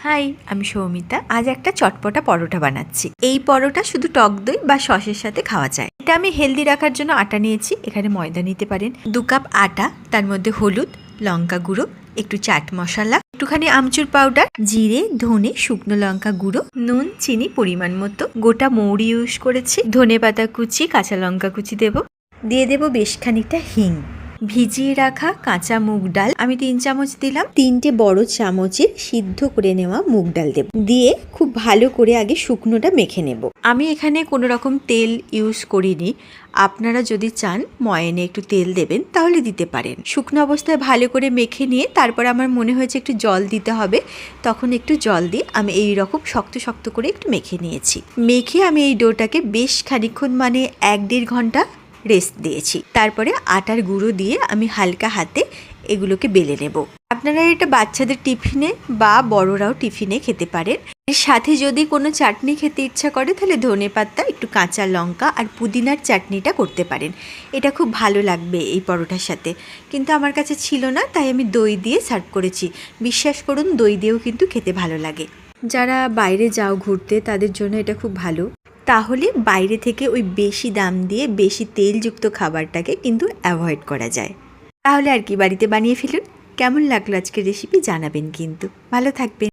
High, আমি সৌমিতা। আজ একটা চটপটা পরোটা বানাচ্ছি। এই পরোটা শুধু টক দই বা সসের সাথে খাওয়া যায়। এটা আমি হেলদি রাখার জন্য আটা নিয়েছি। এখানে ময়দা নিতে পারেন। 2 কাপ আটা, তার মধ্যে হলুদ, লঙ্কা গুঁড়ো, একটু চাট মশলা, একটুখানি আমচুর পাউডার, জিরে, ধনে, শুকনো লঙ্কা গুঁড়ো, নুন, চিনি পরিমাণ মতো, গোটা মৌরি ইউজ করেছি, ধনেপাতা কুচি, কাঁচা লঙ্কা কুচি দিয়ে দেবো বেশ খানিকটা হিং, ভিজিয়ে রাখা কাঁচা মুগ ডাল আমি 3 চামচ দিলাম, 3টে বড় চামচের সিদ্ধ করে নেওয়া মুগ ডাল দেব, দিয়ে খুব ভালো করে আগে শুকনোটা মেখে নেব। আমি এখানে কোনো রকম তেল ইউজ করিনি। আপনারা যদি চান ময়ানে একটু তেল দেবেন তাহলে দিতে পারেন। শুকনো অবস্থায় ভালো করে মেখে নিয়ে তারপর আমার মনে হয়েছে একটু জল দিতে হবে, তখন একটু জল দিয়ে আমি এই রকম শক্ত শক্ত করে একটু মেখে নিয়েছি। মেখে আমি এই ডোটাকে বেশ খানিকক্ষণ 1-1.5 ঘন্টা রেস্ট দিয়েছি। তারপরে আটার গুঁড়ো দিয়ে আমি হালকা হাতে এগুলোকে বেলে নেব। আপনারা এটা বাচ্চাদের টিফিনে বা বড়রাও টিফিনে খেতে পারেন। এর সাথে যদি কোনো চাটনি খেতে ইচ্ছা করে তাহলে ধনেপাতা, একটু কাঁচা লঙ্কা আর পুদিনার চাটনিটা করতে পারেন। এটা খুব ভালো লাগবে এই পরোটার সাথে, কিন্তু আমার কাছে ছিল না, তাই আমি দই দিয়ে সার্ভ করেছি। বিশ্বাস করুন, দই দিয়েও কিন্তু খেতে ভালো লাগে। যারা বাইরে যাও ঘুরতে তাদের জন্য এটা খুব ভালো। তাহলে বাইরে থেকে ওই বেশি দাম দিয়ে বেশি তেলযুক্ত খাবারটাকে কিন্তু অ্যাভয়েড করা যায়। তাহলে আর কি, বাড়িতে বানিয়ে ফেলুন। কেমন লাগলো আজকের রেসিপি জানাবেন কিন্তু। ভালো থাকবেন।